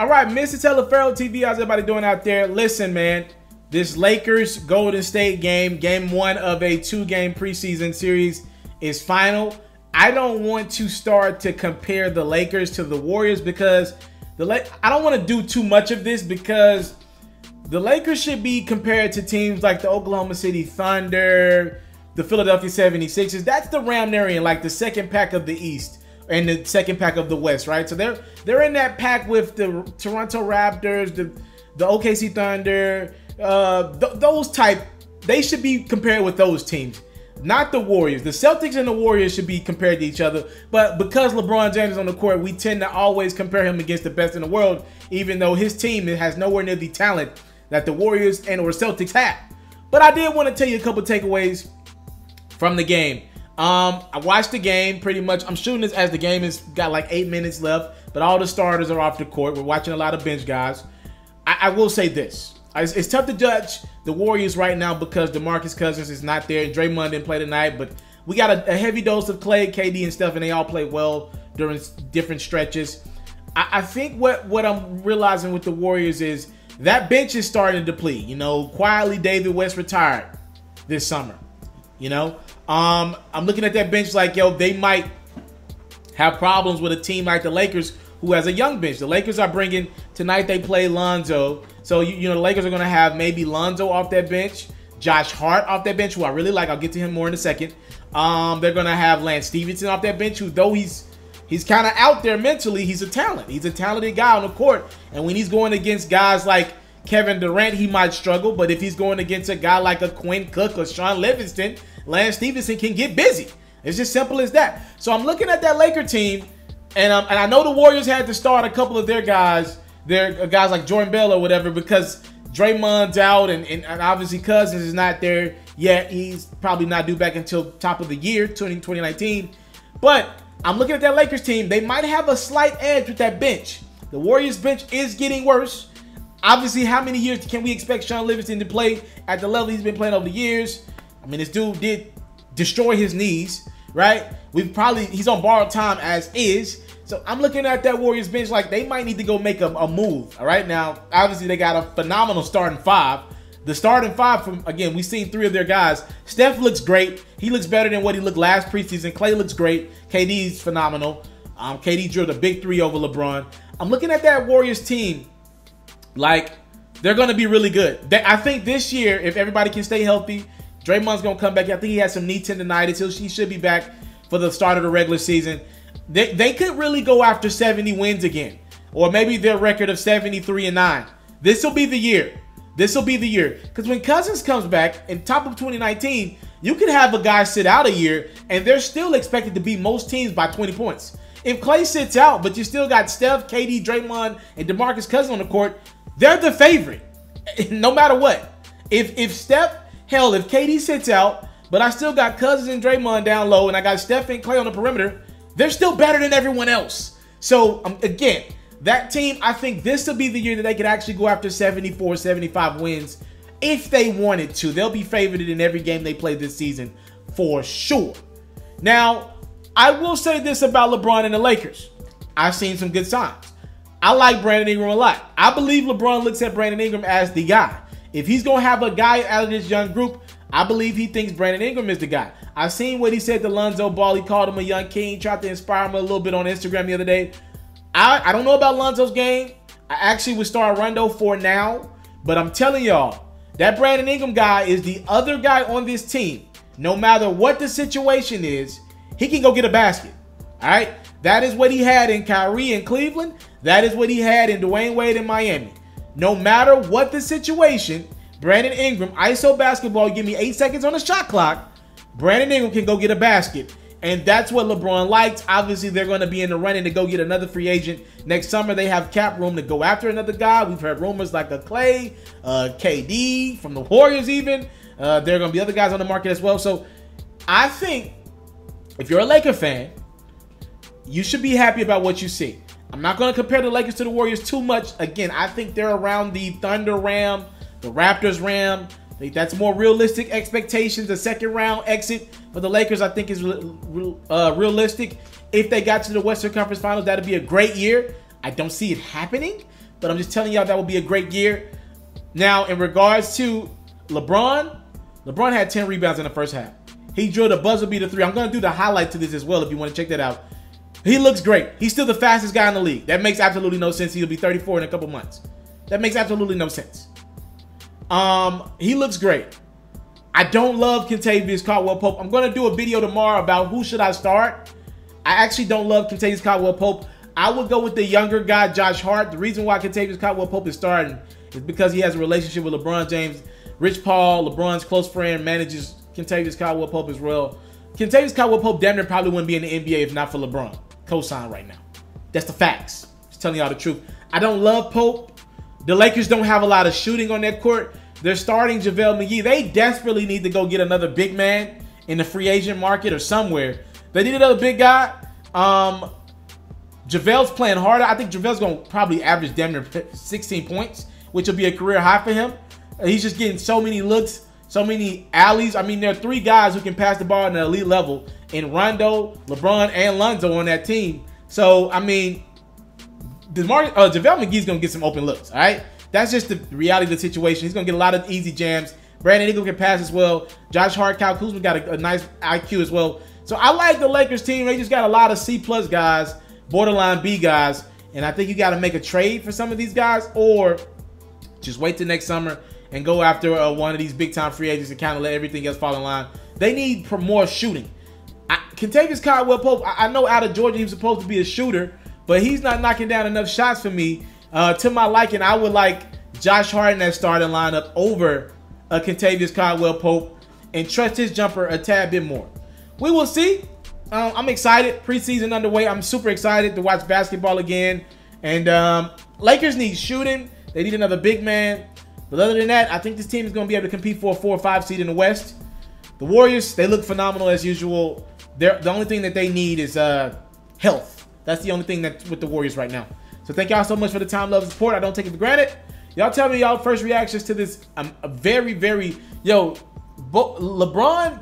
All right, Mr. Taliaferro TV, how's everybody doing out there? Listen, man, this Lakers Golden State game, game 1 of a 2-game preseason series is final. I don't want to start to compare the Lakers to the Warriors because I don't want to do too much of this because the Lakers should be compared to teams like the Oklahoma City Thunder, the Philadelphia 76ers. That's the round area, like the second pack of the East and the second pack of the West, right? So they're in that pack with the Toronto Raptors, the OKC Thunder, those type. They should be compared with those teams, not the Warriors. The Celtics and the Warriors should be compared to each other, but because LeBron James is on the court, we tend to always compare him against the best in the world, even though his team has nowhere near the talent that the Warriors and or Celtics have. But I did want to tell you a couple takeaways from the game. I watched the game pretty much. I'm shooting this as the game has got like 8 minutes left, but all the starters are off the court. We're watching a lot of bench guys. I will say this. It's tough to judge the Warriors right now because DeMarcus Cousins is not there. Draymond didn't play tonight, but we got a heavy dose of Clay, KD, and stuff, and they all play well during different stretches. I think what I'm realizing with the Warriors is that bench is starting to deplete. You know, quietly David West retired this summer. You know, I'm looking at that bench like, yo, they might have problems with a team like the Lakers who has a young bench. The Lakers are bringing, tonight they play Lonzo. So, you know, the Lakers are going to have maybe Lonzo off that bench, Josh Hart off that bench, who I really like. I'll get to him more in a second. They're going to have Lance Stevenson off that bench, who though he's kind of out there mentally, he's a talent. He's a talented guy on the court. And when he's going against guys like Kevin Durant, he might struggle. But if he's going against a guy like a Quinn Cook or Sean Livingston, Lance Stevenson can get busy. It's just simple as that. So I'm looking at that Laker team, and I know the Warriors had to start a couple of their guys like Jordan Bell or whatever, because Draymond's out and obviously Cousins is not there yet. He's probably not due back until top of the year, 2019. But I'm looking at that Lakers team. They might have a slight edge with that bench. The Warriors bench is getting worse. Obviously, how many years can we expect Sean Livingston to play at the level he's been playing over the years? I mean, this dude did destroy his knees, right? He's on borrowed time as is. So I'm looking at that Warriors bench like they might need to go make a move. All right, now obviously they got a phenomenal starting five. The starting five from, again, we've seen 3 of their guys. Steph looks great. He looks better than what he looked last preseason. Clay looks great. KD's phenomenal. KD drilled a big 3 over LeBron. I'm looking at that Warriors team like they're going to be really good. I think this year, if everybody can stay healthy, Draymond's going to come back. I think he has some knee tendonitis. He should be back for the start of the regular season. They could really go after 70 wins again, or maybe their record of 73-9. This will be the year. This will be the year. Because when Cousins comes back in top of 2019, you could have a guy sit out a year, and they're still expected to beat most teams by 20 points. If Clay sits out, but you still got Steph, KD, Draymond, and DeMarcus Cousins on the court, they're the favorite, no matter what. If KD sits out, but I still got Cousins and Draymond down low, and I got Steph and Clay on the perimeter, they're still better than everyone else. So, again, that team, I think this will be the year that they could actually go after 74, 75 wins if they wanted to. They'll be favored in every game they play this season for sure. Now, I will say this about LeBron and the Lakers. I've seen some good signs. I like Brandon Ingram a lot. I believe LeBron looks at Brandon Ingram as the guy. If he's going to have a guy out of this young group, I believe he thinks Brandon Ingram is the guy. I've seen what he said to Lonzo Ball. He called him a young king, tried to inspire him a little bit on Instagram the other day. I don't know about Lonzo's game. I actually would start Rondo for now. But I'm telling y'all, that Brandon Ingram guy is the other guy on this team. No matter what the situation is, he can go get a basket. All right? That is what he had in Kyrie in Cleveland. That is what he had in Dwayne Wade in Miami. No matter what the situation, Brandon Ingram, ISO basketball, give me 8 seconds on the shot clock, Brandon Ingram can go get a basket. And that's what LeBron likes. Obviously, they're going to be in the running to go get another free agent. Next summer, they have cap room to go after another guy. We've heard rumors like a Clay, KD, from the Warriors even. There are going to be other guys on the market as well. So I think if you're a Laker fan, you should be happy about what you see. I'm not going to compare the Lakers to the Warriors too much. Again, I think they're around the Thunder ram, the Raptors ram. I think that's more realistic expectations. The second round exit for the Lakers, I think, is realistic. If they got to the Western Conference Finals, that'd be a great year. I don't see it happening, but I'm just telling y'all that will be a great year. Now, in regards to LeBron had 10 rebounds in the first half. He drilled a buzzer beater 3. I'm going to do the highlight to this as well if you want to check that out. He looks great. He's still the fastest guy in the league. That makes absolutely no sense. He'll be 34 in a couple months. That makes absolutely no sense. He looks great. I don't love Kentavious Caldwell-Pope. I'm going to do a video tomorrow about who should I start. I actually don't love Kentavious Caldwell-Pope. I would go with the younger guy, Josh Hart. The reason why Kentavious Caldwell-Pope is starting is because he has a relationship with LeBron James. Rich Paul, LeBron's close friend, manages Kentavious Caldwell-Pope as well. Kentavious Caldwell-Pope damn near probably wouldn't be in the NBA if not for LeBron. Co-sign right now. That's the facts. Just telling y'all the truth. I don't love Pope. The Lakers don't have a lot of shooting on that court. They're starting JaVale McGee. They desperately need to go get another big man in the free agent market or somewhere. They need another big guy. JaVale's playing harder. I think JaVale's going to probably average damn near 16 points, which will be a career high for him. He's just getting so many looks, so many alleys. I mean, there are 3 guys who can pass the ball at an elite level in Rondo, LeBron, and Lonzo on that team. So, I mean, JaVale McGee's going to get some open looks, all right? That's just the reality of the situation. He's going to get a lot of easy jams. Brandon Ingram can pass as well. Josh Hart, Kyle Kuzma got a nice IQ as well. So I like the Lakers team. They just got a lot of C+ guys, borderline B guys. And I think you got to make a trade for some of these guys or just wait till next summer and go after one of these big-time free agents and kind of let everything else fall in line. They need more shooting. Kentavious Caldwell-Pope, I know out of Georgia he was supposed to be a shooter, but he's not knocking down enough shots for me. To my liking, I would like Josh Hart in that starting lineup over Kentavious Caldwell-Pope and trust his jumper a tad bit more. We will see. I'm excited. Preseason underway. I'm super excited to watch basketball again. And Lakers need shooting. They need another big man. But other than that, I think this team is going to be able to compete for a 4 or 5 seed in the West. The Warriors, they look phenomenal as usual. The only thing that they need is health. That's the only thing that's with the Warriors right now. So thank y'all so much for the time, love, and support. I don't take it for granted. Y'all tell me y'all first reactions to this. LeBron,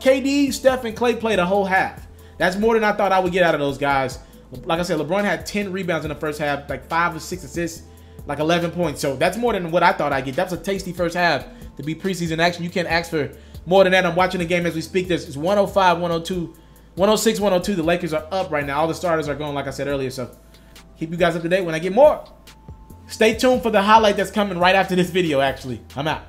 KD, Steph, and Klay played a whole half. That's more than I thought I would get out of those guys. Like I said, LeBron had 10 rebounds in the first half, like 5 or 6 assists, like 11 points. So that's more than what I thought I'd get. That's a tasty first half to be preseason action. You can't ask for more than that. I'm watching the game as we speak. It's 105, 102, 106, 102. The Lakers are up right now. All the starters are going, like I said earlier. So keep you guys up to date when I get more. Stay tuned for the highlight that's coming right after this video, actually. I'm out.